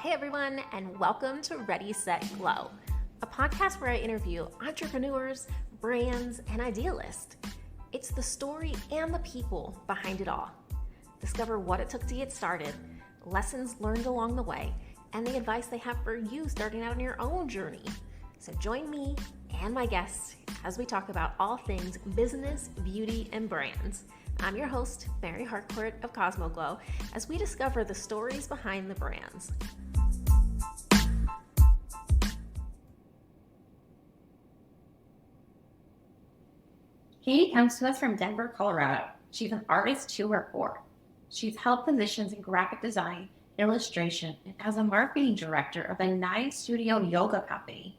Hey everyone, and welcome to Ready, Set, Glow, a podcast where I interview entrepreneurs, brands, and idealists. It's the story and the people behind it all. Discover what it took to get started, lessons learned along the way, and the advice they have for you starting out on your own journey. So join me and my guests as we talk about all things business, beauty, and brands. I'm your host, Mary Harcourt of Cosmo Glow, as we discover the stories behind the brands. Katie comes to us from Denver, Colorado. She's an artist to her core. She's held positions in graphic design, illustration, and as a marketing director of a 9-studio yoga company.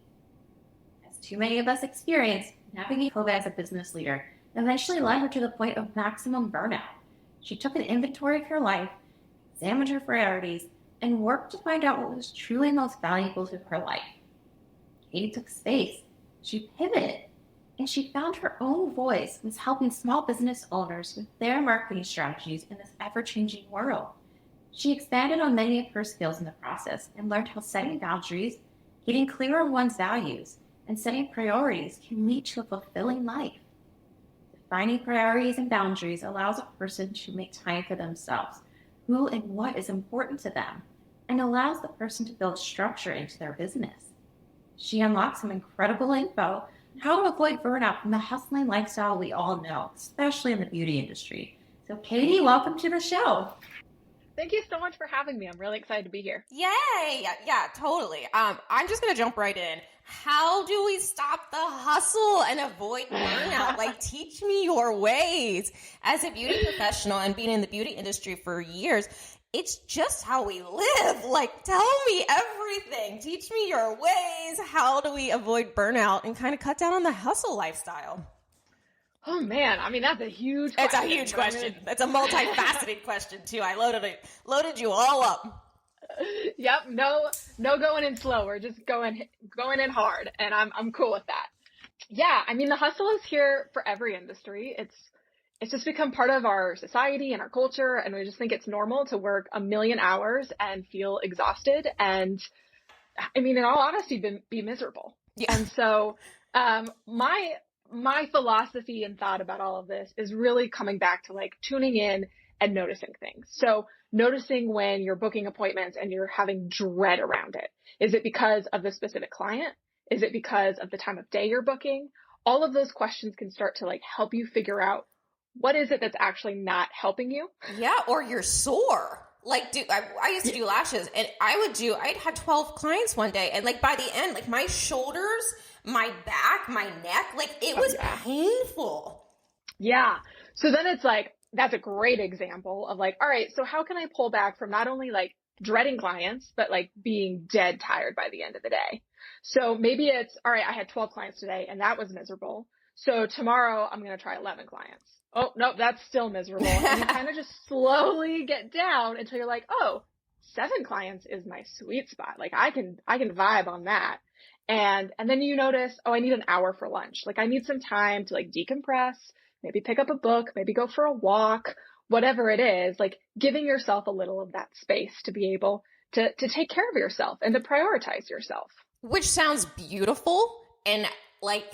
As too many of us experience, navigating COVID as a business leader eventually led her to the point of maximum burnout. She took an inventory of her life, examined her priorities, and worked to find out what was truly most valuable to her life. Katie took space. She pivoted. And she found her own voice was helping small business owners with their marketing strategies in this ever-changing world. She expanded on many of her skills in the process and learned how setting boundaries, getting clear on one's values, and setting priorities can lead to a fulfilling life. Defining priorities and boundaries allows a person to make time for themselves, who and what is important to them, and allows the person to build structure into their business. She unlocks some incredible info how to avoid burnout from the hustling lifestyle we all know, especially in the beauty industry. So Katie, welcome to the show. Thank you so much for having me. I'm really excited to be here. Yay! Yeah, totally. I'm just going to jump right in. How do we stop the hustle and avoid burnout? Like, teach me your ways. As a beauty professional and being in the beauty industry for years, it's just how we live. Like, tell me everything. Teach me your ways. How do we avoid burnout and kind of cut down on the hustle lifestyle? Oh man, I mean, that's a huge question. It's a huge question. It's a multifaceted question too. I loaded you all up. Yep. No going in slow. We're just going in hard, and I'm cool with that. Yeah. I mean, the hustle is here for every industry. It's just become part of our society and our culture. And we just think it's normal to work a million hours and feel exhausted. And I mean, in all honesty, be miserable. Yeah. And so, my philosophy and thought about all of this is really coming back to like tuning in and noticing things. So noticing when you're booking appointments and you're having dread around it. Is it because of the specific client? Is it because of the time of day you're booking? All of those questions can start to like help you figure out what is it that's actually not helping you? Yeah, or you're sore. Like, I used to do lashes, and I'd had 12 clients one day, and like by the end, like my shoulders, my back, my neck, like it was painful. Yeah. So then it's like, that's a great example of like, all right, so how can I pull back from not only like dreading clients, but like being dead tired by the end of the day? So maybe it's, all right, I had 12 clients today and that was miserable. So tomorrow I'm going to try 11 clients. Oh, no, that's still miserable. And you kind of just slowly get down until you're like, oh, 7 clients is my sweet spot. Like I can vibe on that. And then you notice, oh, I need an hour for lunch. Like I need some time to like decompress, maybe pick up a book, maybe go for a walk, whatever it is, like giving yourself a little of that space to be able to take care of yourself and to prioritize yourself. Which sounds beautiful. And like,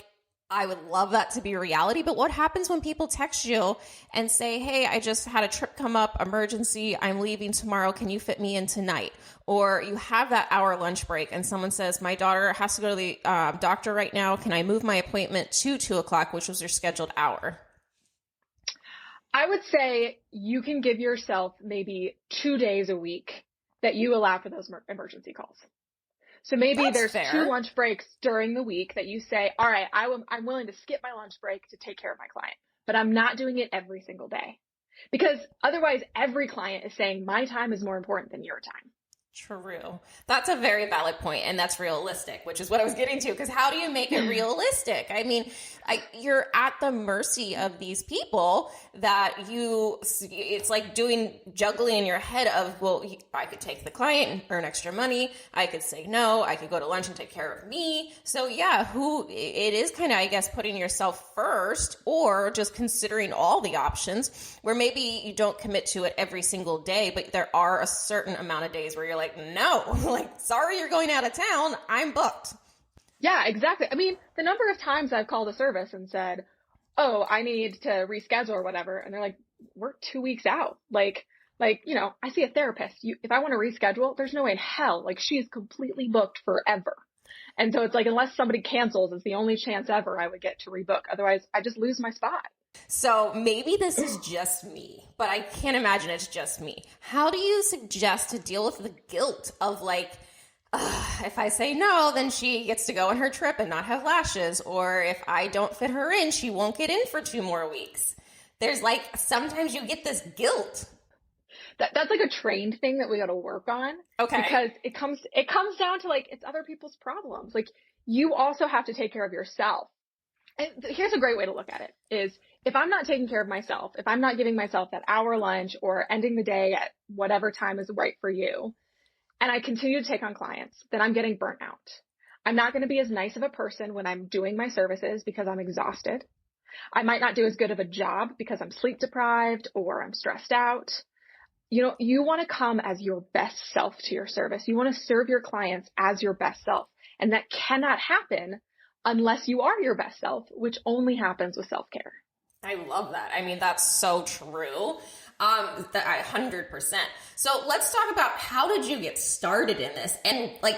I would love that to be reality, but what happens when people text you and say, hey, I just had a trip come up, emergency, I'm leaving tomorrow, can you fit me in tonight? Or you have that hour lunch break and someone says, my daughter has to go to the doctor right now, can I move my appointment to 2:00, which was your scheduled hour? I would say you can give yourself maybe 2 days a week that you allow for those emergency calls. So maybe there's fair. 2 lunch breaks during the week that you say, all right, I'm willing to skip my lunch break to take care of my client, but I'm not doing it every single day. Because otherwise every client is saying my time is more important than your time. True. That's a very valid point, and that's realistic, which is what I was getting to, because how do you make it realistic? I mean, you're at the mercy of these people that it's like juggling in your head of, well, I could take the client and earn extra money. I could say no. I could go to lunch and take care of me. So yeah, it is kind of, I guess, putting yourself first, or just considering all the options where maybe you don't commit to it every single day, but there are a certain amount of days where you're like, no, like, sorry, you're going out of town. I'm booked. Yeah, exactly. I mean, the number of times I've called a service and said, oh, I need to reschedule or whatever. And they're like, we're 2 weeks out. I see a therapist. If I want to reschedule, there's no way in hell. Like, she's completely booked forever. And so it's like, unless somebody cancels, it's the only chance ever I would get to rebook. Otherwise, I just lose my spot. So maybe this is just me, but I can't imagine it's just me. How do you suggest to deal with the guilt of like, if I say no, then she gets to go on her trip and not have lashes. Or if I don't fit her in, she won't get in for 2 more weeks. There's like, sometimes you get this guilt. That's like a trained thing that we got to work on. Okay. Because it comes down to like, it's other people's problems. Like, you also have to take care of yourself. And here's a great way to look at it is, if I'm not taking care of myself, if I'm not giving myself that hour lunch or ending the day at whatever time is right for you, and I continue to take on clients, then I'm getting burnt out. I'm not going to be as nice of a person when I'm doing my services because I'm exhausted. I might not do as good of a job because I'm sleep deprived or I'm stressed out. You want to come as your best self to your service. You want to serve your clients as your best self. And that cannot happen unless you are your best self, which only happens with self-care. I love that. I mean, that's so true. 100%. So let's talk about, how did you get started in this? And like,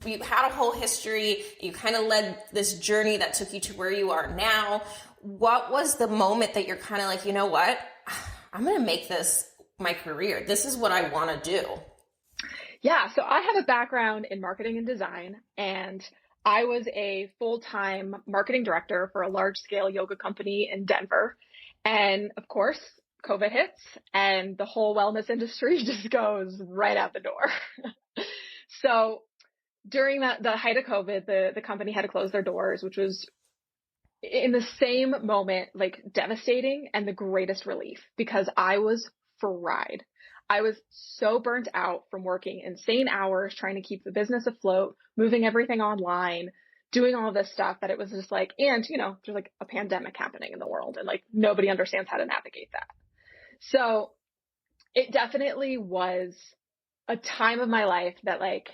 you had a whole history, you kind of led this journey that took you to where you are now. What was the moment that you're kind of like, you know what, I'm going to make this my career. This is what I want to do. Yeah. So I have a background in marketing and design, and I was a full-time marketing director for a large-scale yoga company in Denver. And of course, COVID hits and the whole wellness industry just goes right out the door. So during the height of COVID, the company had to close their doors, which was in the same moment, like devastating and the greatest relief, because I was fried. I was so burnt out from working insane hours, trying to keep the business afloat, moving everything online, doing all this stuff, that it was just like, and there's like a pandemic happening in the world, and like nobody understands how to navigate that. So it definitely was a time of my life that like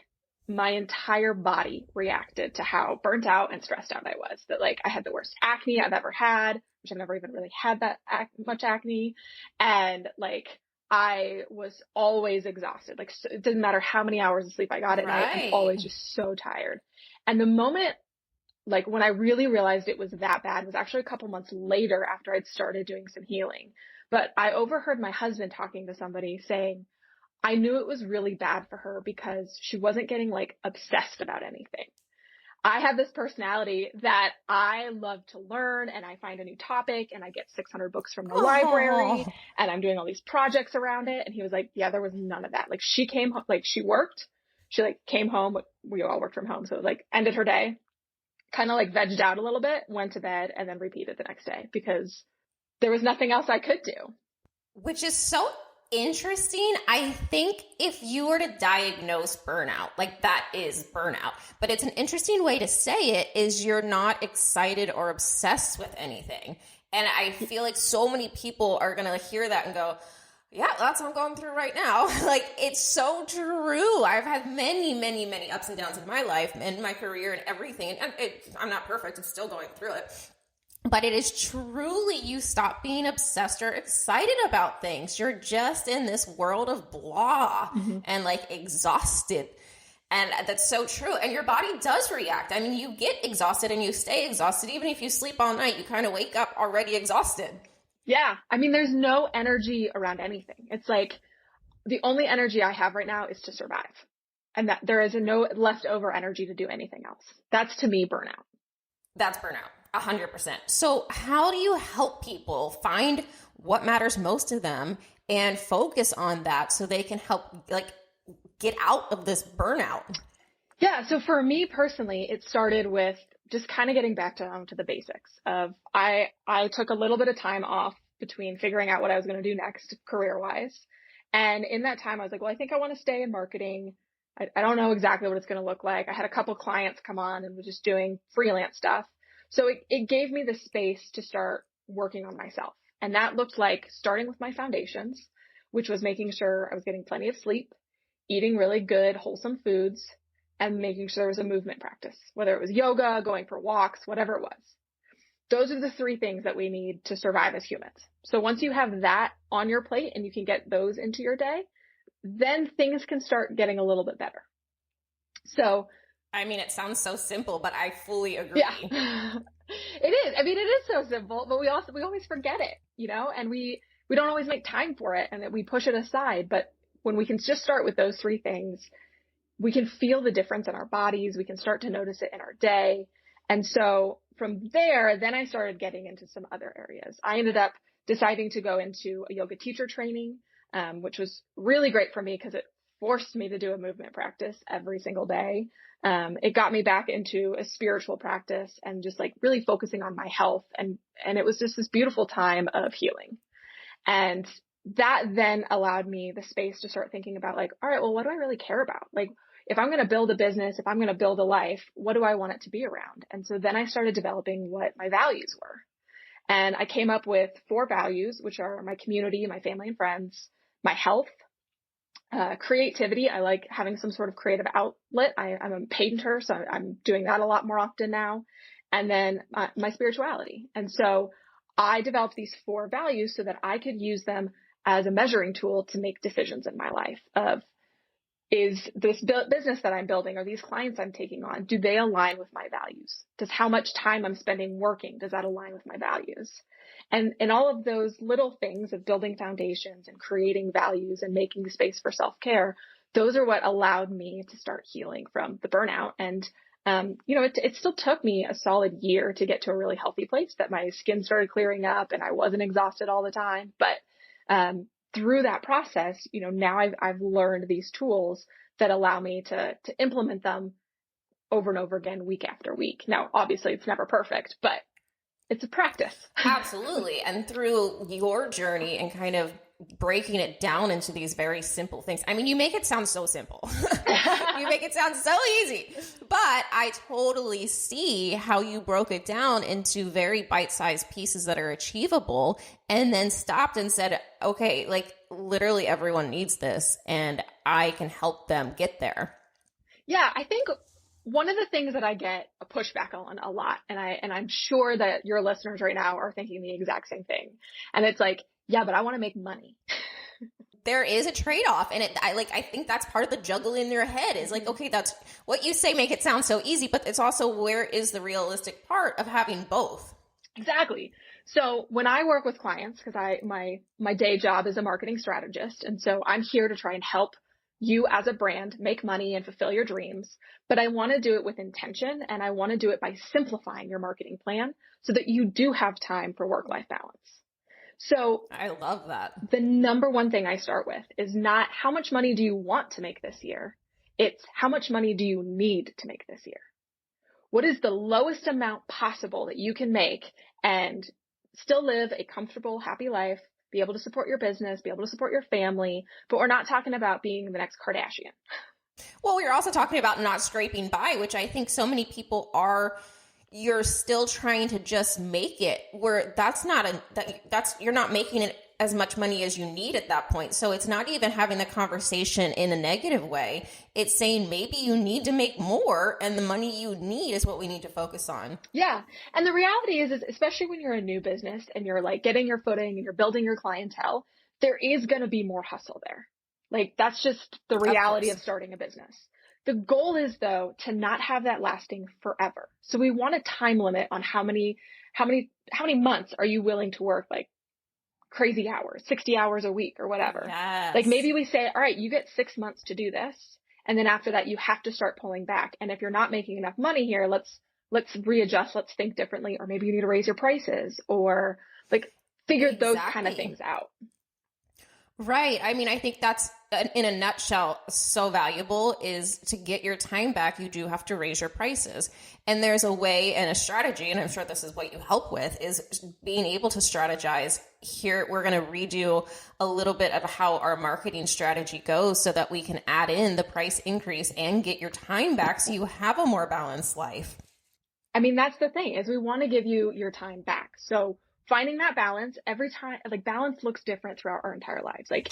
my entire body reacted to how burnt out and stressed out I was. That like I had the worst acne I've ever had, which I've never even really had that much acne. And like, I was always exhausted. Like, it didn't matter how many hours of sleep I got at night. I'm always just so tired. And the moment, like when I really realized it was that bad, was actually a couple months later after I'd started doing some healing. But I overheard my husband talking to somebody saying, I knew it was really bad for her because she wasn't getting like obsessed about anything. I have this personality that I love to learn, and I find a new topic and I get 600 books from the library, and I'm doing all these projects around it. And he was like, yeah, there was none of that. Like, she came home, like she worked, she like came home. We all worked from home. So it was like ended her day, kind of like vegged out a little bit, went to bed, and then repeated the next day because there was nothing else I could do. Which is so interesting. I think if you were to diagnose burnout, like that is burnout, but it's an interesting way to say it is you're not excited or obsessed with anything. And I feel like so many people are going to hear that and go, yeah, that's what I'm going through right now. Like, it's so true. I've had many, many, many ups and downs in my life and my career and everything. And I'm not perfect. I'm still going through it. But it is truly, you stop being obsessed or excited about things. You're just in this world of blah and like exhausted. And that's so true. And your body does react. I mean, you get exhausted and you stay exhausted. Even if you sleep all night, you kind of wake up already exhausted. Yeah. I mean, there's no energy around anything. It's like the only energy I have right now is to survive. And that there is no leftover energy to do anything else. That's, to me, burnout. That's burnout. 100%. So how do you help people find what matters most to them and focus on that so they can help like get out of this burnout? Yeah. So for me personally, it started with just kind of getting back to the basics of I took a little bit of time off between figuring out what I was going to do next career wise. And in that time, I was like, well, I think I want to stay in marketing. I don't know exactly what it's going to look like. I had a couple clients come on and was just doing freelance stuff. So it gave me the space to start working on myself. And that looked like starting with my foundations, which was making sure I was getting plenty of sleep, eating really good, wholesome foods, and making sure there was a movement practice, whether it was yoga, going for walks, whatever it was. Those are the three things that we need to survive as humans. So once you have that on your plate and you can get those into your day, then things can start getting a little bit better. So, I mean, it sounds so simple, but I fully agree. Yeah. It is. I mean, it is so simple, but we always forget it, and we don't always make time for it, and that we push it aside. But when we can just start with those three things, we can feel the difference in our bodies. We can start to notice it in our day. And so from there, then I started getting into some other areas. I ended up deciding to go into a yoga teacher training, which was really great for me because it forced me to do a movement practice every single day. It got me back into a spiritual practice and just like really focusing on my health. And it was just this beautiful time of healing. And that then allowed me the space to start thinking about like, all right, well, what do I really care about? Like, if I'm going to build a business, if I'm going to build a life, what do I want it to be around? And so then I started developing what my values were. And I came up with 4 values, which are my community, my family and friends, my health, creativity. I like having some sort of creative outlet. I'm a painter, so I'm doing that a lot more often now. And then my spirituality. And so I developed these 4 values so that I could use them as a measuring tool to make decisions in my life of, is this business that I'm building or these clients I'm taking on, do they align with my values? Does how much time I'm spending working, does that align with my values? And all of those little things of building foundations and creating values and making space for self-care, those are what allowed me to start healing from the burnout. And, it still took me a solid year to get to a really healthy place, that my skin started clearing up and I wasn't exhausted all the time. But, through that process, now I've learned these tools that allow me to implement them over and over again, week after week. Now, obviously it's never perfect, but it's a practice. Absolutely. And through your journey and kind of breaking it down into these very simple things. I mean, you make it sound so simple. You make it sound so easy, but I totally see how you broke it down into very bite-sized pieces that are achievable and then stopped and said, okay, like literally everyone needs this and I can help them get there. Yeah, I think one of the things that I get a pushback on a lot, and I'm sure that your listeners right now are thinking the exact same thing. And it's like, yeah, but I want to make money. There is a trade-off. And I think that's part of the juggle in their head is like, okay, that's what you say, make it sound so easy, but it's also where is the realistic part of having both? Exactly. So when I work with clients, because my day job is a marketing strategist. And so I'm here to try and help you as a brand make money and fulfill your dreams. But I want to do it with intention, and I want to do it by simplifying your marketing plan so that you do have time for work-life balance. So I love that. The number one thing I start with is not how much money do you want to make this year? It's how much money do you need to make this year? What is the lowest amount possible that you can make and still live a comfortable, happy life, be able to support your business, be able to support your family, but we're not talking about being the next Kardashian. Well, we're also talking about not scraping by, which I think so many people are. You're still trying to just make it where you're not making it as much money as you need at that point. So it's not even having the conversation in a negative way. It's saying maybe you need to make more and the money you need is what we need to focus on. Yeah. And the reality is especially when you're a new business and you're like getting your footing and you're building your clientele, there is going to be more hustle there. Like that's just the reality of starting a business. The goal is, though, to not have that lasting forever. So we want a time limit on how many months are you willing to work like crazy hours, 60 hours a week or whatever. Yes. Like maybe we say, all right, you get 6 months to do this. And then after that, you have to start pulling back. And if you're not making enough money here, let's readjust. Let's think differently. Or maybe you need to raise your prices or like figure those kind of things out. Right. I mean, I think that's in a nutshell so valuable is to get your time back. You do have to raise your prices. And there's a way and a strategy, and I'm sure this is what you help with, is being able to strategize. Here, we're going to redo a little bit of how our marketing strategy goes so that we can add in the price increase and get your time back so you have a more balanced life. I mean, that's the thing is we want to give you your time back. So finding that balance every time, like balance looks different throughout our entire lives. Like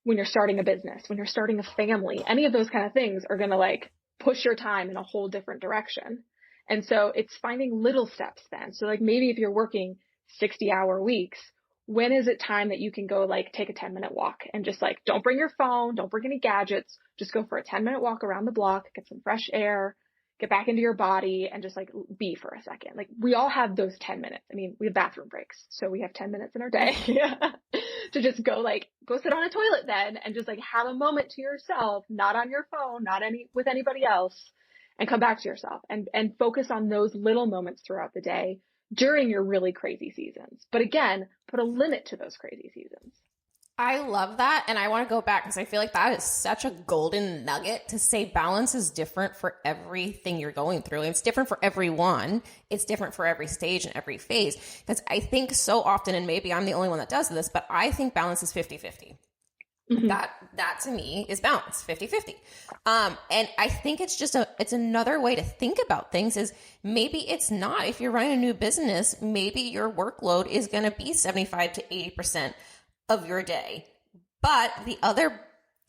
when you're starting a business, when you're starting a family, any of those kind of things are going to like push your time in a whole different direction. And so it's finding little steps then. So like maybe if you're working 60-hour weeks, when is it time that you can go like take a 10-minute walk and just like, don't bring your phone, don't bring any gadgets, just go for a 10-minute walk around the block, get some fresh air, get back into your body and just like be for a second. Like we all have those 10 minutes. I mean, we have bathroom breaks, so we have 10 minutes in our day to just go sit on a toilet then and just like have a moment to yourself, not on your phone, not with anybody else, and come back to yourself and focus on those little moments throughout the day during your really crazy seasons. But again, put a limit to those crazy seasons. I love that. And I want to go back because I feel like that is such a golden nugget to say balance is different for everything you're going through. It's different for everyone. It's different for every stage and every phase. Because I think so often, and maybe I'm the only one that does this, but I think balance is 50-50. Mm-hmm. That to me is balance, 50-50. And I think it's another way to think about things is maybe it's not, if you're running a new business, maybe your workload is going to be 75 to 80% of your day. But the other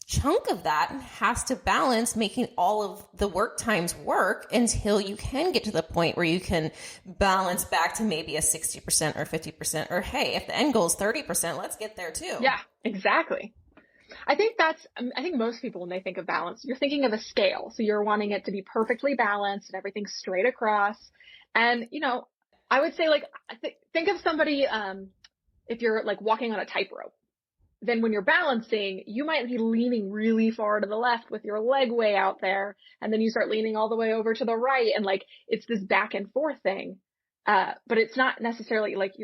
chunk of that has to balance making all of the work times work until you can get to the point where you can balance back to maybe a 60% or 50%, or hey, if the end goal is 30%, let's get there too. Yeah, exactly. I think most people, when they think of balance, you're thinking of a scale. So you're wanting it to be perfectly balanced and everything straight across. And, I would say like, think of somebody, if you're like walking on a tightrope, then when you're balancing, you might be leaning really far to the left with your leg way out there. And then you start leaning all the way over to the right. And like, it's this back and forth thing. But it's not necessarily like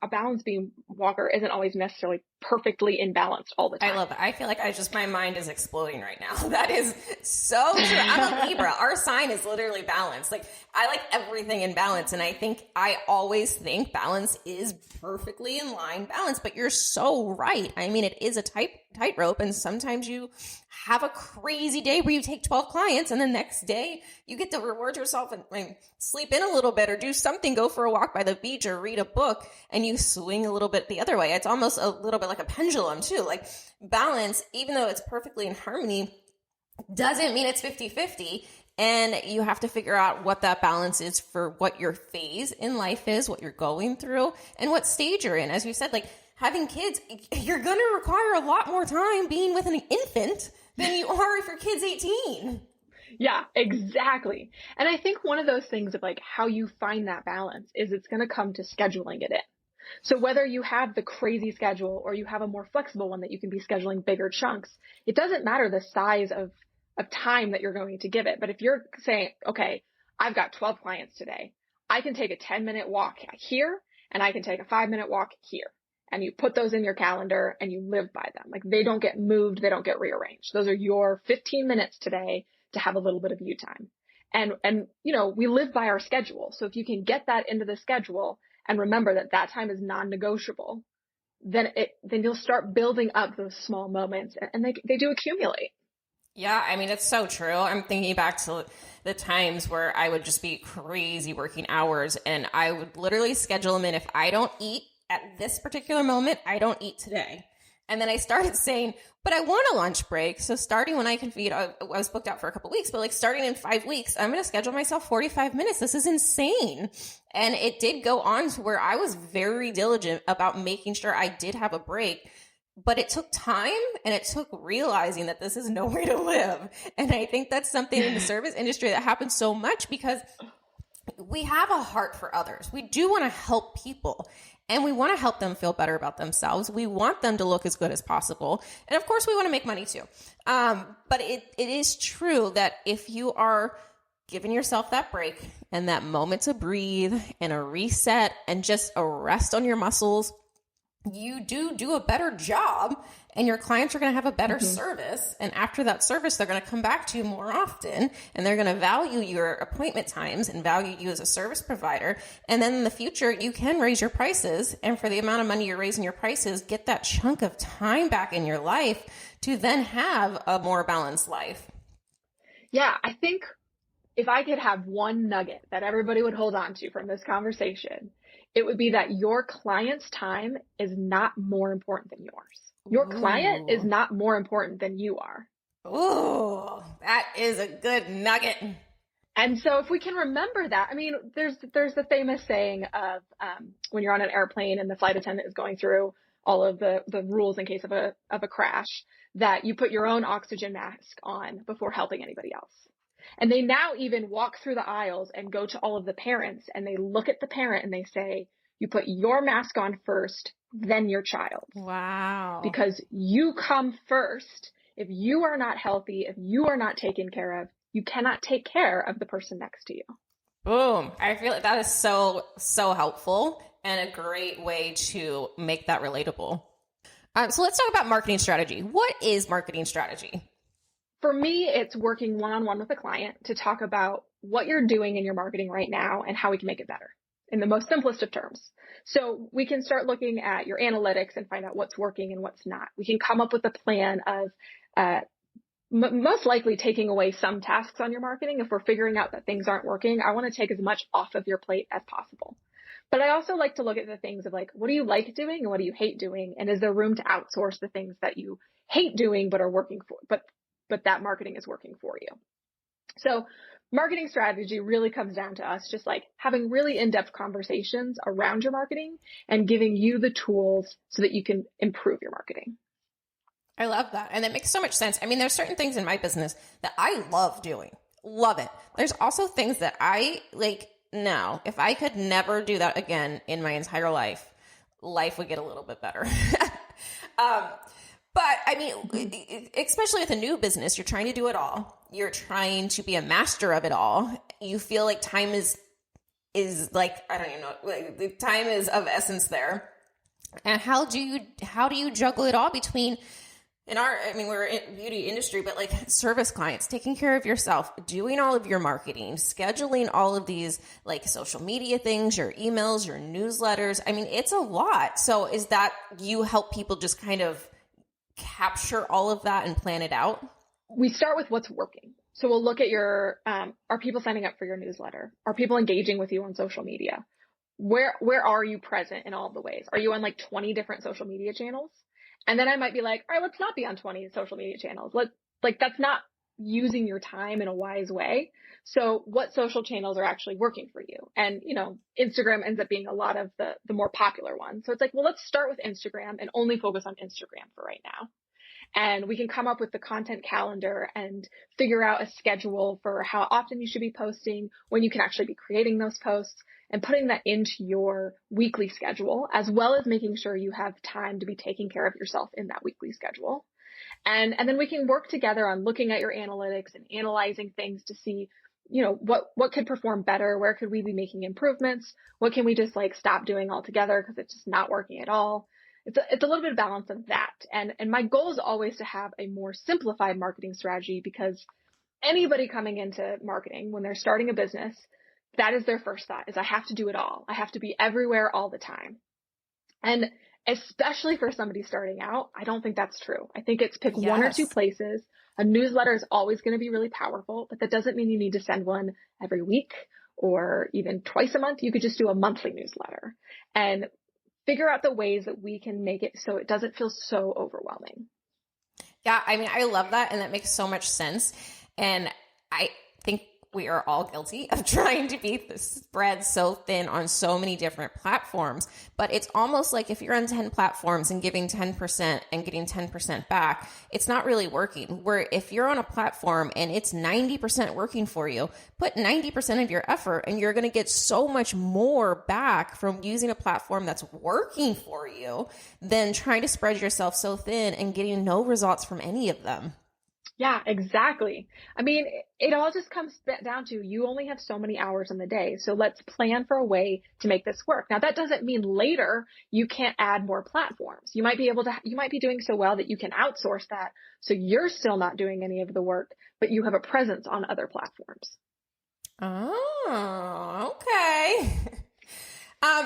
a balance beam walker isn't always necessarily perfectly in balance all the time. I love it. I feel like my mind is exploding right now. That is so true. I'm a Libra. Our sign is literally balance. Like I like everything in balance. And I always think balance is perfectly in line balance, but you're so right. I mean, it is a tightrope, and sometimes you have a crazy day where you take 12 clients and the next day you get to reward yourself and sleep in a little bit or do something, go for a walk by the beach or read a book, and you swing a little bit the other way. It's almost a little bit like a pendulum too. Like balance, even though it's perfectly in harmony, doesn't mean it's 50-50. And you have to figure out what that balance is for what your phase in life is, what you're going through, and what stage you're in. As you said, like having kids, you're going to require a lot more time being with an infant than you are if your kid's 18. Yeah, exactly. And I think one of those things of like how you find that balance is it's going to come to scheduling it in. So whether you have the crazy schedule or you have a more flexible one that you can be scheduling bigger chunks, it doesn't matter the size of time that you're going to give it. But if you're saying, okay, I've got 12 clients today, I can take a 10-minute walk here and I can take a 5-minute walk here. And you put those in your calendar and you live by them. Like they don't get moved. They don't get rearranged. Those are your 15 minutes today to have a little bit of you time. And we live by our schedule. So if you can get that into the schedule and remember that time is non-negotiable, then you'll start building up those small moments and they do accumulate. Yeah, I mean, it's so true. I'm thinking back to the times where I would just be crazy working hours and I would literally schedule them in. If I don't eat at this particular moment, I don't eat today. And then I started saying, but I want a lunch break. So starting when I can feed, I was booked out for a couple of weeks, but like starting in 5 weeks, I'm going to schedule myself 45 minutes. This is insane. And it did go on to where I was very diligent about making sure I did have a break. But it took time and it took realizing that this is no way to live. And I think that's something in the service industry that happens so much because we have a heart for others. We do want to help people and we want to help them feel better about themselves. We want them to look as good as possible. And of course we want to make money too. But it is true that if you are giving yourself that break and that moment to breathe and a reset and just a rest on your muscles, you do a better job and your clients are going to have a better service. And after that service, they're going to come back to you more often and they're going to value your appointment times and value you as a service provider. And then in the future, you can raise your prices. And for the amount of money you're raising your prices, get that chunk of time back in your life to then have a more balanced life. Yeah, I think if I could have one nugget that everybody would hold on to from this conversation, it would be that your client's time is not more important than yours. Your client is Ooh. not more important than you are. Ooh, that is a good nugget. And so if we can remember that, I mean, there's the famous saying of when you're on an airplane and the flight attendant is going through all of the rules in case of a crash, that you put your own oxygen mask on before helping anybody else. And they now even walk through the aisles and go to all of the parents and they look at the parent and they say, you put your mask on first, then your child. Wow. Because you come first. If you are not healthy, if you are not taken care of, you cannot take care of the person next to you. Boom. I feel like that is so, so helpful and a great way to make that relatable. So let's talk about marketing strategy. What is marketing strategy? For me, it's working one-on-one with a client to talk about what you're doing in your marketing right now and how we can make it better in the most simplest of terms. So we can start looking at your analytics and find out what's working and what's not. We can come up with a plan of most likely taking away some tasks on your marketing. If we're figuring out that things aren't working, I want to take as much off of your plate as possible. But I also like to look at the things of like, what do you like doing and what do you hate doing? And is there room to outsource the things that you hate doing but are working for, but that marketing is working for you? So marketing strategy really comes down to us just like having really in-depth conversations around your marketing and giving you the tools so that you can improve your marketing. I love that. And that makes so much sense. I mean, there's certain things in my business that I love doing. Love it. There's also things that I like, no, if I could never do that again in my entire life, life would get a little bit better. But I mean, especially with a new business, you're trying to do it all. You're trying to be a master of it all. You feel like time is like, I don't even know, like, the time is of essence there. And how do you juggle it all between we're in beauty industry, but like service clients, taking care of yourself, doing all of your marketing, scheduling all of these like social media things, your emails, your newsletters. I mean, it's a lot. So is that you help people just kind of capture all of that and plan it out? We start with what's working. So we'll look at your, are people signing up for your newsletter? Are people engaging with you on social media? Where are you present in all of the ways? Are you on like 20 different social media channels? And then I might be like, all right, let's not be on 20 social media channels. That's not using your time in a wise way. So what social channels are actually working for you? And, Instagram ends up being a lot of the more popular ones. So it's like, well, let's start with Instagram and only focus on Instagram for right now. And we can come up with the content calendar and figure out a schedule for how often you should be posting, when you can actually be creating those posts, and putting that into your weekly schedule, as well as making sure you have time to be taking care of yourself in that weekly schedule. And then we can work together on looking at your analytics and analyzing things to see, what could perform better? Where could we be making improvements? What can we just like stop doing altogether because it's just not working at all? It's a little bit of balance of that. And my goal is always to have a more simplified marketing strategy, because anybody coming into marketing, when they're starting a business, that is their first thought, is I have to do it all. I have to be everywhere all the time. And especially for somebody starting out, I don't think that's true. I think it's pick one or two places. A newsletter is always going to be really powerful, but that doesn't mean you need to send one every week or even twice a month. You could just do a monthly newsletter and figure out the ways that we can make it so it doesn't feel so overwhelming. Yeah, I mean, I love that. And that makes so much sense. And I think we are all guilty of trying to be spread so thin on so many different platforms. But it's almost like if you're on 10 platforms and giving 10% and getting 10% back, it's not really working. Where if you're on a platform and it's 90% working for you, put 90% of your effort and you're going to get so much more back from using a platform that's working for you than trying to spread yourself so thin and getting no results from any of them. Yeah, exactly. I mean, it all just comes down to you only have so many hours in the day. So let's plan for a way to make this work. Now, that doesn't mean later you can't add more platforms. You might be doing so well that you can outsource that. So you're still not doing any of the work, but you have a presence on other platforms. Oh, okay.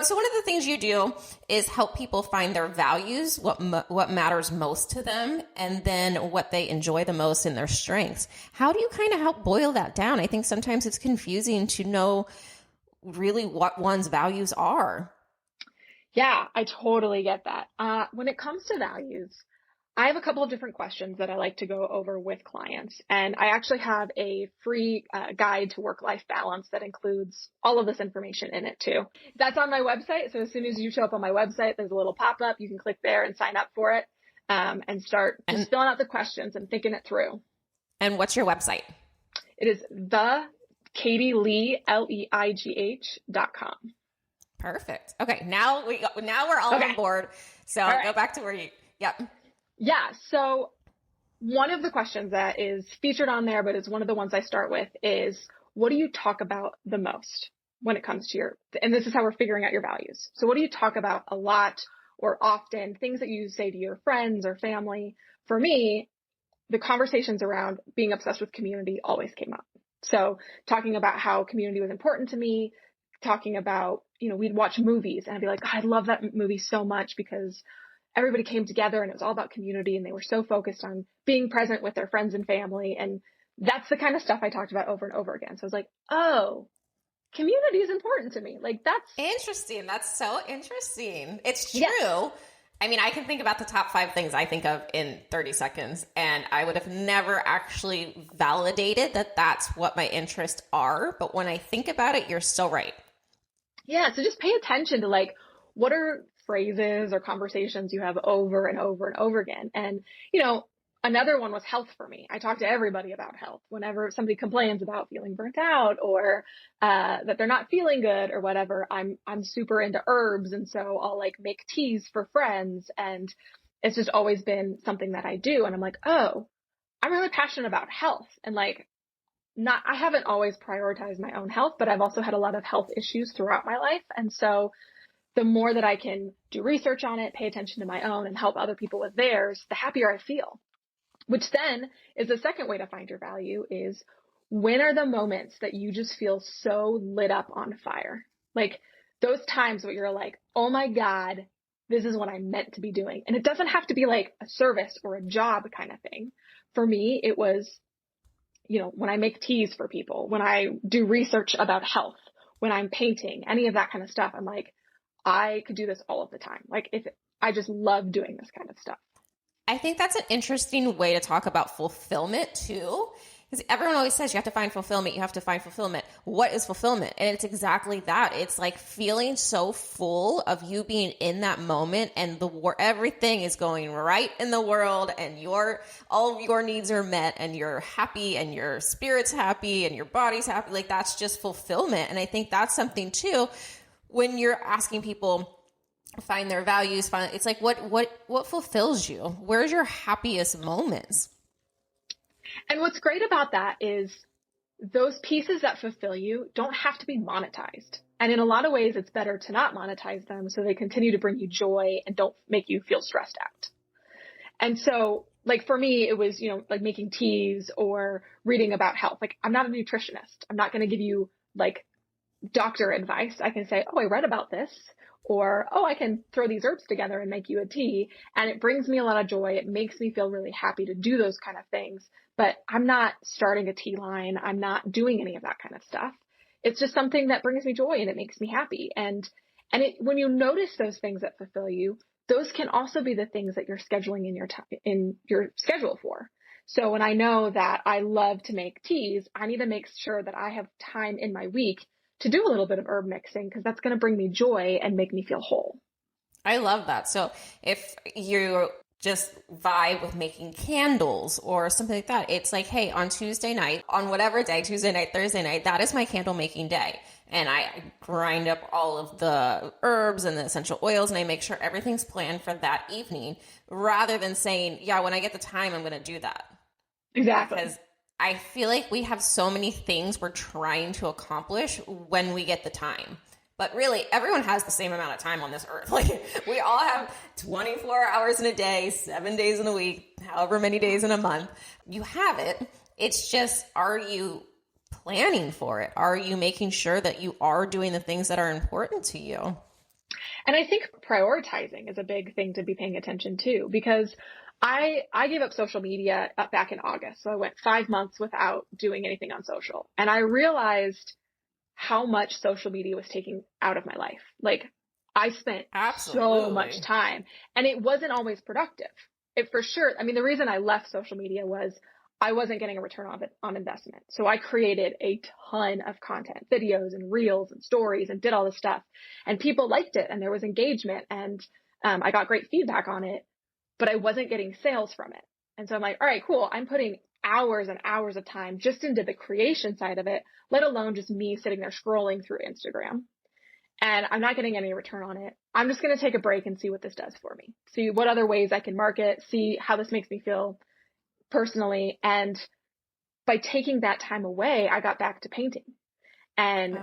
So one of the things you do is help people find their values, what matters most to them, and then what they enjoy the most in their strengths. How do you kind of help boil that down? I think sometimes it's confusing to know really what one's values are. Yeah, I totally get that. When it comes to values, I have a couple of different questions that I like to go over with clients. And I actually have a free guide to work-life balance that includes all of this information in it too. That's on my website. So as soon as you show up on my website, there's a little pop-up. You can click there and sign up for it and start just filling out the questions and thinking it through. And what's your website? It is the Katie Leigh, Leigh.com. Perfect. Okay. Now we're all on board. So go back to where yep. Yeah. So one of the questions that is featured on there, but is one of the ones I start with is, what do you talk about the most when it comes to and this is how we're figuring out your values. So what do you talk about a lot or often, things that you say to your friends or family? For me, the conversations around being obsessed with community always came up. So talking about how community was important to me, talking about, we'd watch movies and I'd be like, I love that movie so much because everybody came together and it was all about community and they were so focused on being present with their friends and family. And that's the kind of stuff I talked about over and over again. So I was like, oh, community is important to me. Like, that's interesting. That's so interesting. It's true. Yeah. I mean, I can think about the top 5 things I think of in 30 seconds, and I would have never actually validated that that's what my interests are. But when I think about it, you're still right. Yeah. So just pay attention to like, what are phrases or conversations you have over and over and over again. And, another one was health for me. I talk to everybody about health. Whenever somebody complains about feeling burnt out or that they're not feeling good or whatever, I'm super into herbs. And so I'll like make teas for friends. And it's just always been something that I do. And I'm like, oh, I'm really passionate about health. And like, I haven't always prioritized my own health, but I've also had a lot of health issues throughout my life. And so the more that I can do research on it, pay attention to my own and help other people with theirs, the happier I feel. Which then is the second way to find your value is, when are the moments that you just feel so lit up on fire? Like those times where you're like, oh my God, this is what I'm meant to be doing. And it doesn't have to be like a service or a job kind of thing. For me, it was, when I make teas for people, when I do research about health, when I'm painting, any of that kind of stuff, I'm like, I could do this all of the time. Like I just love doing this kind of stuff. I think that's an interesting way to talk about fulfillment too, because everyone always says you have to find fulfillment. You have to find fulfillment. What is fulfillment? And it's exactly that. It's like feeling so full of you being in that moment and everything is going right in the world and all your needs are met and you're happy and your spirit's happy and your body's happy. Like that's just fulfillment. And I think that's something too, when you're asking people find their values, it's like, what fulfills you? Where's your happiest moments? And what's great about that is those pieces that fulfill you don't have to be monetized. And in a lot of ways, it's better to not monetize them so they continue to bring you joy and don't make you feel stressed out. And so like for me, it was, like making teas or reading about health. Like I'm not a nutritionist. I'm not going to give you like doctor advice. I can say, oh, I read about this. Or, oh, I can throw these herbs together and make you a tea. And it brings me a lot of joy. It makes me feel really happy to do those kind of things. But I'm not starting a tea line. I'm not doing any of that kind of stuff. It's just something that brings me joy and it makes me happy. And when you notice those things that fulfill you, those can also be the things that you're scheduling in your schedule for. So when I know that I love to make teas, I need to make sure that I have time in my week to do a little bit of herb mixing because that's going to bring me joy and make me feel whole. I love that. So if you just vibe with making candles or something like that, it's like, hey, on Tuesday night, on whatever day, Tuesday night, Thursday night, that is my candle making day. And I grind up all of the herbs and the essential oils and I make sure everything's planned for that evening rather than saying, yeah, when I get the time, I'm going to do that. Exactly. Because I feel like we have so many things we're trying to accomplish when we get the time. But really, everyone has the same amount of time on this earth. Like we all have 24 hours in a day, 7 days in a week, however many days in a month. You have it. It's just, are you planning for it? Are you making sure that you are doing the things that are important to you? And I think prioritizing is a big thing to be paying attention to, because I gave up social media back in August. So I went 5 months without doing anything on social. And I realized how much social media was taking out of my life. Like I spent so much time and it wasn't always productive. it for sure, I mean, the reason I left social media was I wasn't getting a return on investment. So I created a ton of content, videos and reels and stories, and did all this stuff, and people liked it, and there was engagement, and I got great feedback on it, but I wasn't getting sales from it. And so I'm like, all right, cool. I'm putting hours and hours of time just into the creation side of it, let alone just me sitting there scrolling through Instagram. And I'm not getting any return on it. I'm just going to take a break and see what this does for me. See what other ways I can market, see how this makes me feel personally. And by taking that time away, I got back to painting. And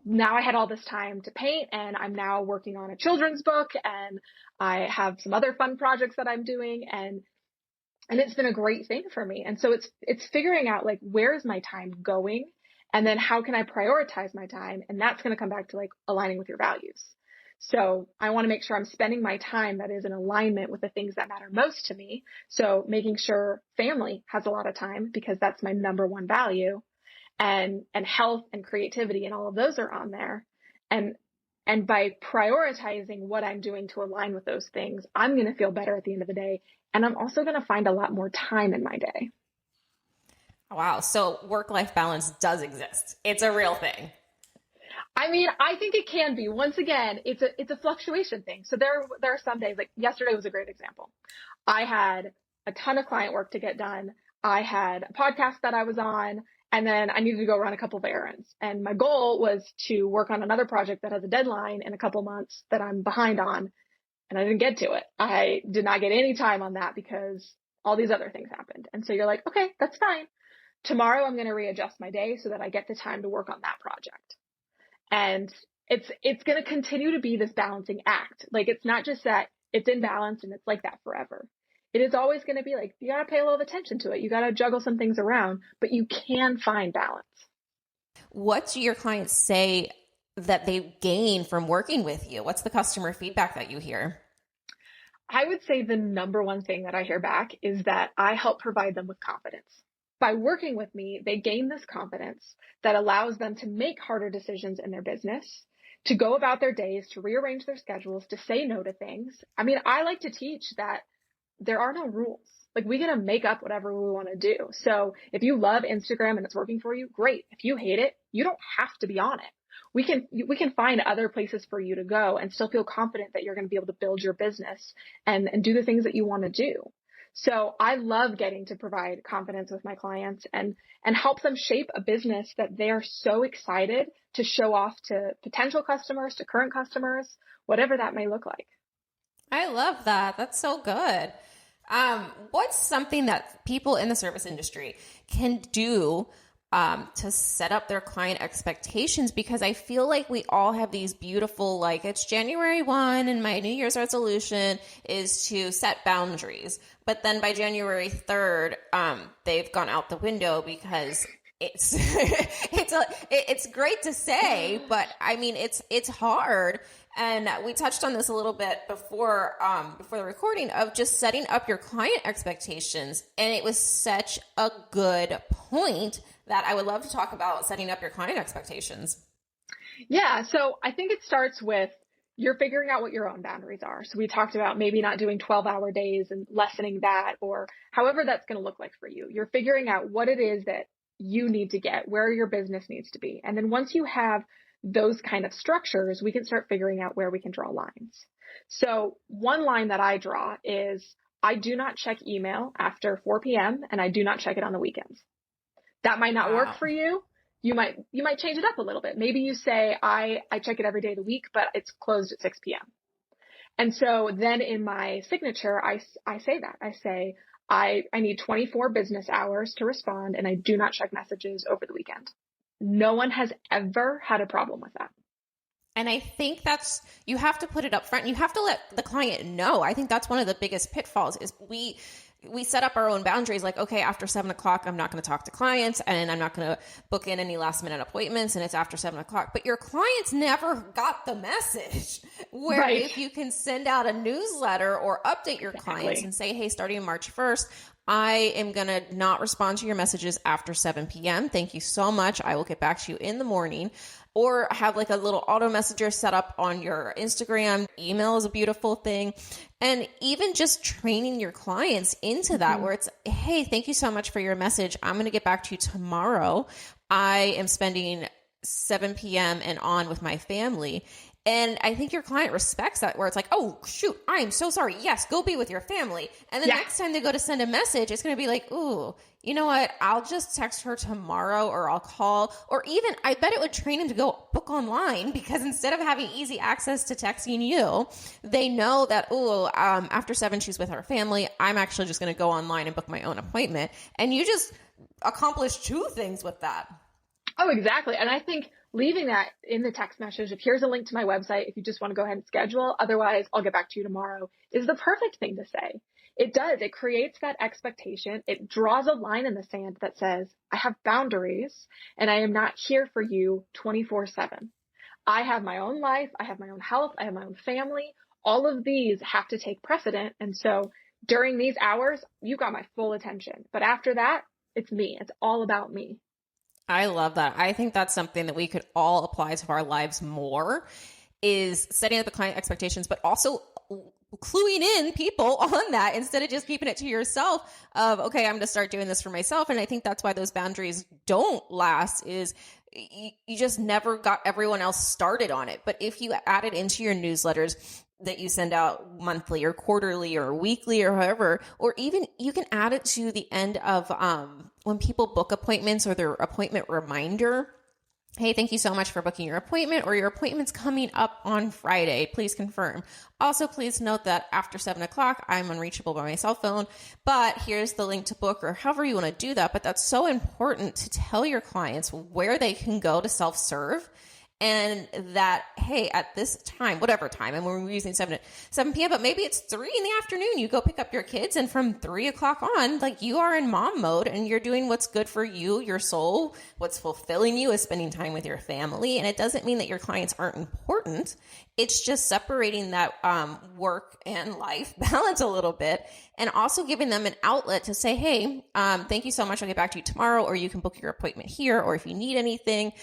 now I had all this time to paint, and I'm now working on a children's book, and I have some other fun projects that I'm doing, and it's been a great thing for me. And so it's figuring out like, where is my time going? And then how can I prioritize my time? And that's going to come back to like aligning with your values. So I want to make sure I'm spending my time that is in alignment with the things that matter most to me. So making sure family has a lot of time, because that's my number one value, and health and creativity and all of those are on there. And by prioritizing what I'm doing to align with those things, I'm going to feel better at the end of the day. And I'm also going to find a lot more time in my day. Wow. So work-life balance does exist. It's a real thing. I mean, I think it can be. Once again, it's a fluctuation thing. So there are some days, like yesterday was a great example. I had a ton of client work to get done. I had a podcast that I was on, and then I needed to go run a couple of errands. And my goal was to work on another project that has a deadline in a couple months that I'm behind on. And I didn't get to it. I did not get any time on that because all these other things happened. And so you're like, okay, that's fine. Tomorrow I'm going to readjust my day so that I get the time to work on that project. And it's going to continue to be this balancing act. Like, it's not just that it's in balance and it's like that forever. It is always going to be like, you got to pay a little attention to it. You got to juggle some things around, but you can find balance. What do your clients say that they gain from working with you? What's the customer feedback that you hear? I would say the number one thing that I hear back is that I help provide them with confidence. By working with me, they gain this confidence that allows them to make harder decisions in their business, to go about their days, to rearrange their schedules, to say no to things. I mean, I like to teach that there are no rules. Like, we get to make up whatever we want to do. So if you love Instagram and it's working for you, great. If you hate it, you don't have to be on it. We can find other places for you to go and still feel confident that you're going to be able to build your business and do the things that you want to do. So I love getting to provide confidence with my clients and help them shape a business that they are so excited to show off to potential customers, to current customers, whatever that may look like. I love that. That's so good. What's something that people in the service industry can do to set up their client expectations? Because I feel like we all have these beautiful, like, it's January 1 and my New Year's resolution is to set boundaries. But then by January 3rd, they've gone out the window because it's it's great to say, but I mean, it's hard. And we touched on this a little bit before the recording of just setting up your client expectations. And it was such a good point that I would love to talk about setting up your client expectations. Yeah. So I think it starts with you're figuring out what your own boundaries are. So we talked about maybe not doing 12-hour days and lessening that, or however that's going to look like for you. You're figuring out what it is that you need to get, where your business needs to be. And then once you have those kind of structures, we can start figuring out where we can draw lines. So one line that I draw is I do not check email after 4 p.m. and I do not check it on the weekends. That might not work for you. You might change it up a little bit. Maybe you say, I check it every day of the week, but it's closed at 6 p.m. And so then in my signature, I say that. I say, I need 24 business hours to respond, and I do not check messages over the weekend. No one has ever had a problem with that. And I think you have to put it up front. You have to let the client know. I think that's one of the biggest pitfalls is we set up our own boundaries. Like, okay, after 7 o'clock, I'm not going to talk to clients and I'm not going to book in any last minute appointments. And it's after 7 o'clock, but your clients never got the message where right. If you can send out a newsletter or update your clients and say, hey, starting March 1st, I am going to not respond to your messages after 7 p.m. Thank you so much. I will get back to you in the morning. or have like a little auto messenger set up on your Instagram. Email is a beautiful thing. And even just training your clients into that, where it's, hey, thank you so much for your message. I'm going to get back to you tomorrow. I am spending 7 p.m. and on with my family. And I think your client respects that, where it's like, oh, shoot, I am so sorry. Yes, go be with your family. And the next time they go to send a message, it's going to be like, ooh, you know what? I'll just text her tomorrow, or I'll call, or even I bet it would train them to go book online, because instead of having easy access to texting you, they know that, after 7, she's with her family. I'm actually just going to go online and book my own appointment. And you just accomplish 2 things with that. Oh, exactly. And I think leaving that in the text message, if here's a link to my website, if you just want to go ahead and schedule, otherwise I'll get back to you tomorrow, is the perfect thing to say. It does. It creates that expectation. It draws a line in the sand that says, I have boundaries and I am not here for you 24/7. I have my own life. I have my own health. I have my own family. All of these have to take precedent. And so during these hours, you got my full attention. But after that, it's me. It's all about me. I love that. I think that's something that we could all apply to our lives more, is setting up the client expectations, but also cluing in people on that instead of just keeping it to yourself of, okay, I'm going to start doing this for myself. And I think that's why those boundaries don't last, is you just never got everyone else started on it. But if you add it into your newsletters that you send out monthly or quarterly or weekly or however, or even you can add it to the end of when people book appointments or their appointment reminder. Hey, thank you so much for booking your appointment, or your appointment's coming up on Friday. Please confirm. Also, please note that after 7 o'clock, I'm unreachable by my cell phone, but here's the link to book, or however you want to do that. But that's so important to tell your clients where they can go to self-serve. And that, hey, at this time, whatever time, and we're using 7 p.m., but maybe it's 3 in the afternoon, you go pick up your kids, and from 3 o'clock on, like, you are in mom mode and you're doing what's good for you, your soul. What's fulfilling you is spending time with your family. And it doesn't mean that your clients aren't important. It's just separating that work and life balance a little bit, and also giving them an outlet to say, hey, thank you so much. I'll get back to you tomorrow, or you can book your appointment here, or if you need anything,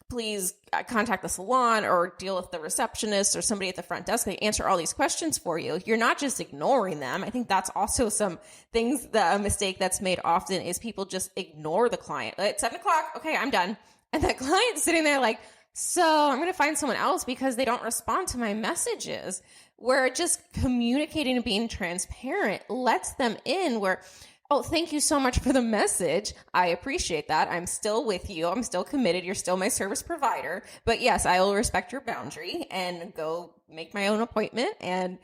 please contact the salon or deal with the receptionist or somebody at the front desk. They answer all these questions for you. You're not just ignoring them. I think that's also some things, a mistake that's made often, is people just ignore the client. At 7 o'clock, okay, I'm done. And that client's sitting there like, so I'm going to find someone else because they don't respond to my messages. Where just communicating and being transparent lets them in, where, oh, thank you so much for the message. I appreciate that. I'm still with you. I'm still committed. You're still my service provider. But yes, I will respect your boundary and go make my own appointment and,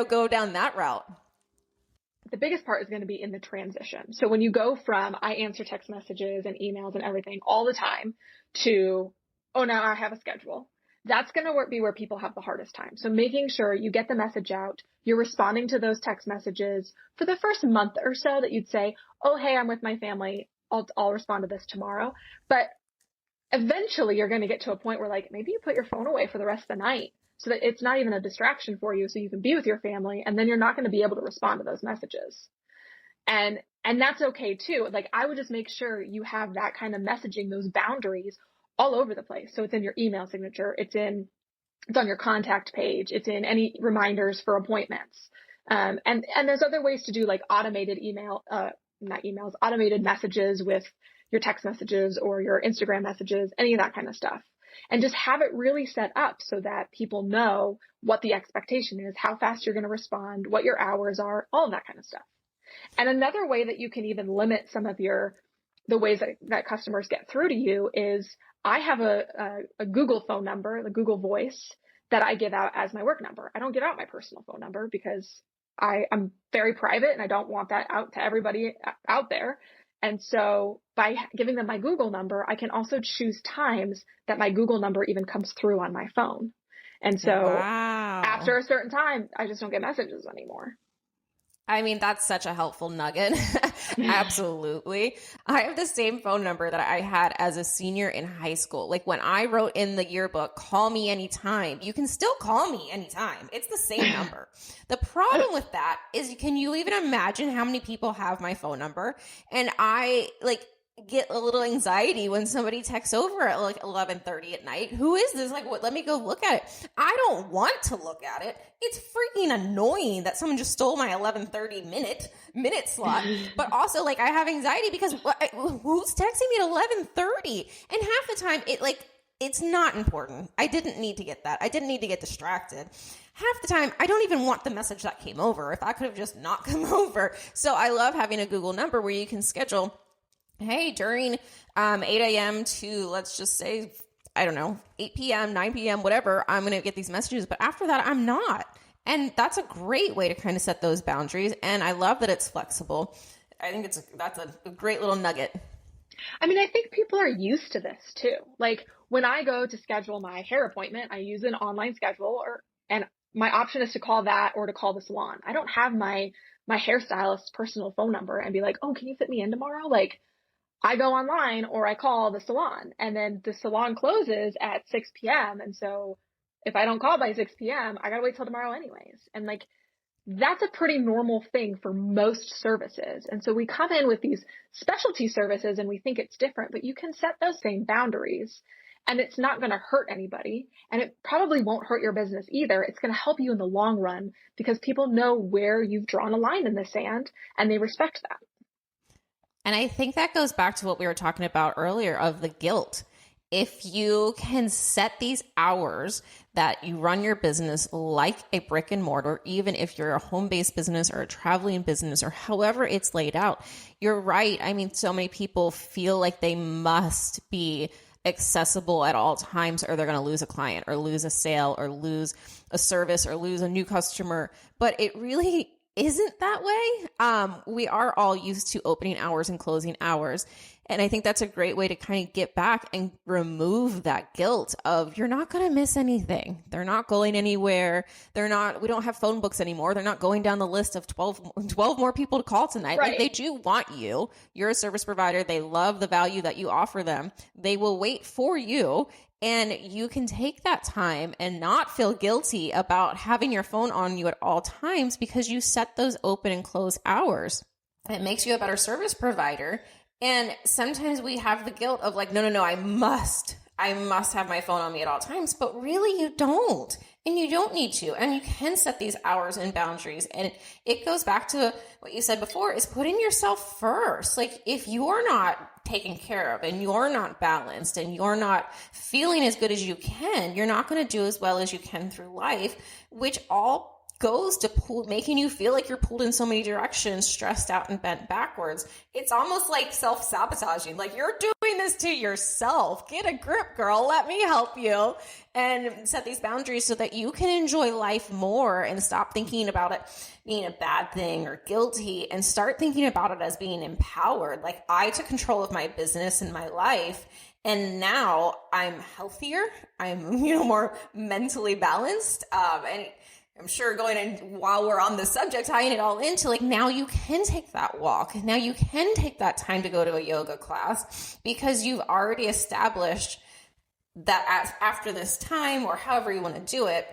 go down that route. The biggest part is going to be in the transition. So when you go from, I answer text messages and emails and everything all the time, to, oh, now I have a schedule. That's going to be where people have the hardest time. So making sure you get the message out, you're responding to those text messages for the first month or so, that you'd say, oh, hey, I'm with my family. I'll respond to this tomorrow. But eventually you're going to get to a point where, like, maybe you put your phone away for the rest of the night so that it's not even a distraction for you, so you can be with your family, and then you're not going to be able to respond to those messages. And that's okay too. Like, I would just make sure you have that kind of messaging, those boundaries all over the place. So it's in your email signature. It's on your contact page. It's in any reminders for appointments. And there's other ways to do, like, automated automated messages with your text messages or your Instagram messages, any of that kind of stuff. And just have it really set up so that people know what the expectation is, how fast you're going to respond, what your hours are, all of that kind of stuff. And another way that you can even limit some of the ways that customers get through to you is, I have a Google phone number, the Google Voice, that I give out as my work number. I don't give out my personal phone number because I'm very private and I don't want that out to everybody out there. And so by giving them my Google number, I can also choose times that my Google number even comes through on my phone. And so after a certain time, I just don't get messages anymore. I mean, that's such a helpful nugget. Absolutely. I have the same phone number that I had as a senior in high school. Like, when I wrote in the yearbook, call me anytime, you can still call me anytime. It's the same number. The problem with that is, can you even imagine how many people have my phone number? And get a little anxiety when somebody texts over at like 11:30 at night. Who is this? Like, what? Let me go look at it. I don't want to look at it. It's freaking annoying that someone just stole my 11:30 minute slot. But also, like, I have anxiety because who's texting me at 11:30? And half the time, it's not important. I didn't need to get that. I didn't need to get distracted. Half the time, I don't even want the message that came over. If I could have just not come over. So I love having a Google number where you can schedule, hey, during 8 a.m. to, let's just say, I don't know, 8 p.m., 9 p.m., whatever, I'm going to get these messages. But after that, I'm not. And that's a great way to kind of set those boundaries. And I love that it's flexible. I think that's a great little nugget. I mean, I think people are used to this too. Like when I go to schedule my hair appointment, I use an online schedule, and my option is to call that or to call the salon. I don't have my hairstylist's personal phone number and be like, oh, can you fit me in tomorrow? Like, I go online or I call the salon, and then the salon closes at 6 p.m. And so if I don't call by 6 p.m., I got to wait till tomorrow anyways. And like, that's a pretty normal thing for most services. And so we come in with these specialty services and we think it's different, but you can set those same boundaries and it's not going to hurt anybody. And it probably won't hurt your business either. It's going to help you in the long run because people know where you've drawn a line in the sand and they respect that. And I think that goes back to what we were talking about earlier of the guilt. If you can set these hours that you run your business like a brick and mortar, even if you're a home-based business or a traveling business or however it's laid out, you're right. I mean, so many people feel like they must be accessible at all times or they're going to lose a client or lose a sale or lose a service or lose a new customer. But it really isn't that way. We are all used to opening hours and closing hours. And I think that's a great way to kind of get back and remove that guilt of you're not going to miss anything. They're not going anywhere. We don't have phone books anymore. They're not going down the list of 12 more people to call tonight. Right. Like they do want you. You're a service provider. They love the value that you offer them. They will wait for you. And you can take that time and not feel guilty about having your phone on you at all times because you set those open and close hours. It makes you a better service provider. And sometimes we have the guilt of like, no, I must have my phone on me at all times, but really you don't. And you don't need to. And you can set these hours and boundaries. And it goes back to what you said before is putting yourself first. Like if you're not taken care of and you're not balanced and you're not feeling as good as you can, you're not going to do as well as you can through life, which all goes to making you feel like you're pulled in so many directions, stressed out and bent backwards. It's almost like self-sabotaging. Like you're doing this to yourself. Get a grip, girl. Let me help you. And set these boundaries so that you can enjoy life more and stop thinking about it being a bad thing or guilty and start thinking about it as being empowered. Like I took control of my business and my life. And now I'm healthier. I'm, more mentally balanced. And I'm sure going in while we're on the subject, tying it all into like now you can take that walk. Now you can take that time to go to a yoga class because you've already established that after this time or however you want to do it.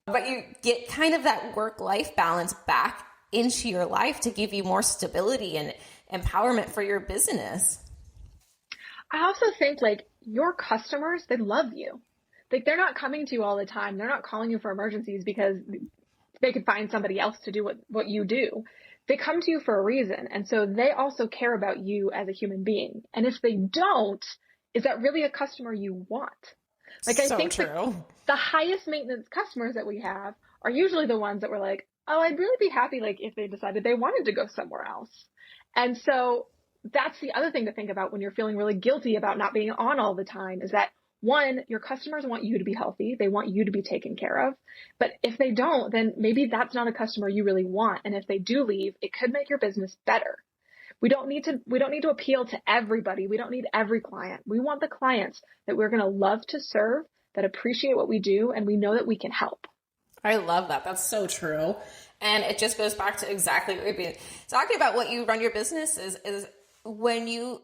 But you get kind of that work-life balance back into your life to give you more stability and empowerment for your business. I also think like your customers, they love you. Like they're not coming to you all the time. They're not calling you for emergencies because they could find somebody else to do what you do. They come to you for a reason. And so they also care about you as a human being. And if they don't, is that really a customer you want? Like I think the highest maintenance customers that we have are usually the ones that were like, oh, I'd really be happy like if they decided they wanted to go somewhere else. And so that's the other thing to think about when you're feeling really guilty about not being on all the time is that one, your customers want you to be healthy. They want you to be taken care of. But if they don't, then maybe that's not a customer you really want. And if they do leave, it could make your business better. We don't need to appeal to everybody. We don't need every client. We want the clients that we're going to love to serve, that appreciate what we do, and we know that we can help. I love that. That's so true. And it just goes back to exactly what we've been talking about. What you run your business is when you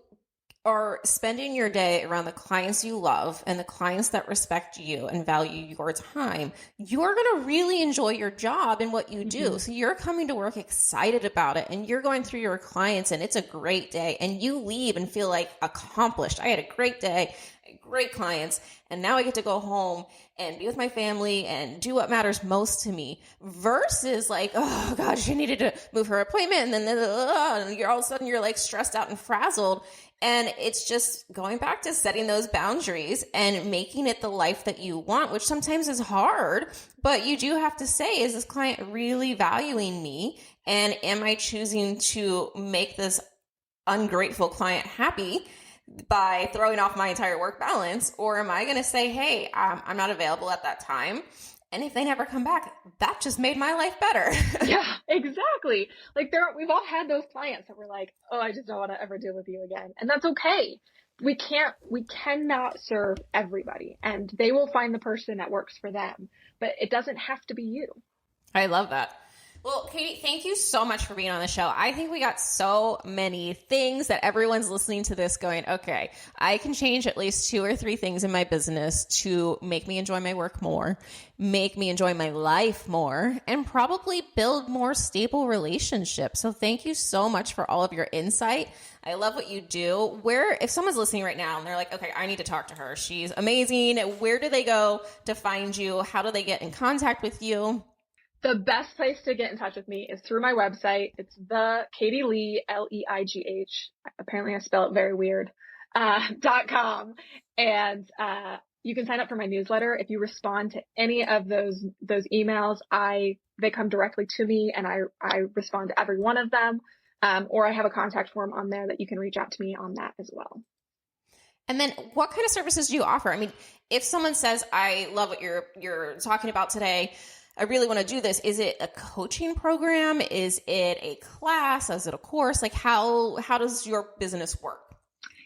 are spending your day around the clients you love and the clients that respect you and value your time, you're going to really enjoy your job and what you do. So you're coming to work excited about it, and you're going through your clients and it's a great day, and you leave and feel like accomplished. I had a great day, great clients, and now I get to go home and be with my family and do what matters most to me, versus like, oh God, she needed to move her appointment, and then and you're all of a sudden you're like stressed out and frazzled. And it's just going back to setting those boundaries and making it the life that you want, which sometimes is hard, but you do have to say, is this client really valuing me? And am I choosing to make this ungrateful client happy by throwing off my entire work balance? Or am I going to say, hey, I'm not available at that time, and if they never come back, that just made my life better. Yeah, exactly. Like we've all had those clients that were like, oh, I just don't want to ever deal with you again. And that's okay. We cannot serve everybody, and they will find the person that works for them, but it doesn't have to be you. I love that. Well, Katie, thank you so much for being on the show. I think we got so many things that everyone's listening to this going, okay, I can change at least 2 or 3 things in my business to make me enjoy my work more, make me enjoy my life more, and probably build more stable relationships. So thank you so much for all of your insight. I love what you do. If someone's listening right now and they're like, okay, I need to talk to her, she's amazing, where do they go to find you? How do they get in contact with you? The best place to get in touch with me is through my website. It's the Katie Leigh, Leigh. Apparently I spell it very weird, .com. And, you can sign up for my newsletter. If you respond to any of those emails, they come directly to me, and I respond to every one of them. Or I have a contact form on there that you can reach out to me on that as well. And then what kind of services do you offer? I mean, if someone says, I love what you're talking about today, I really want to do this. Is it a coaching program? Is it a class? Is it a course? Like how does your business work?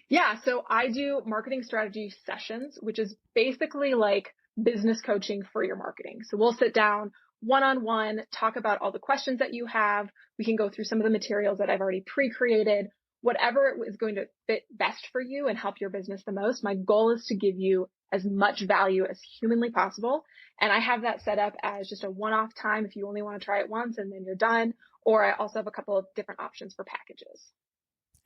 Yeah. So I do marketing strategy sessions, which is basically like business coaching for your marketing. So we'll sit down one-on-one, talk about all the questions that you have. We can go through some of the materials that I've already pre-created, whatever is going to fit best for you and help your business the most. My goal is to give you as much value as humanly possible. And I have that set up as just a one-off time if you only want to try it once and then you're done. Or I also have a couple of different options for packages.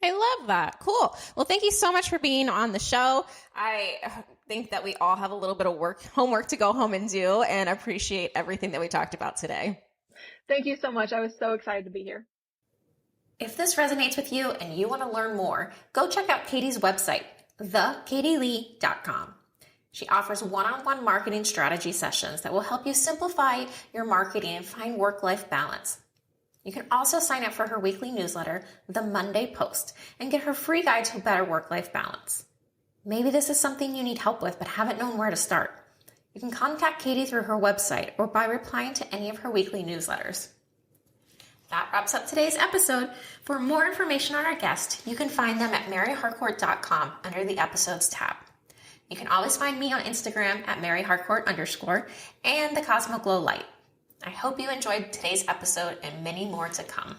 I love that. Cool. Well, thank you so much for being on the show. I think that we all have a little bit of homework to go home and do, and appreciate everything that we talked about today. Thank you so much. I was so excited to be here. If this resonates with you and you want to learn more, go check out Katie's website, thekatieleigh.com. She offers one-on-one marketing strategy sessions that will help you simplify your marketing and find work-life balance. You can also sign up for her weekly newsletter, The Monday Post, and get her free guide to a better work-life balance. Maybe this is something you need help with but haven't known where to start. You can contact Katie through her website or by replying to any of her weekly newsletters. That wraps up today's episode. For more information on our guest, you can find them at maryharcourt.com under the episodes tab. You can always find me on Instagram at maryharcourt_ and the Cosmo Glow Light. I hope you enjoyed today's episode and many more to come.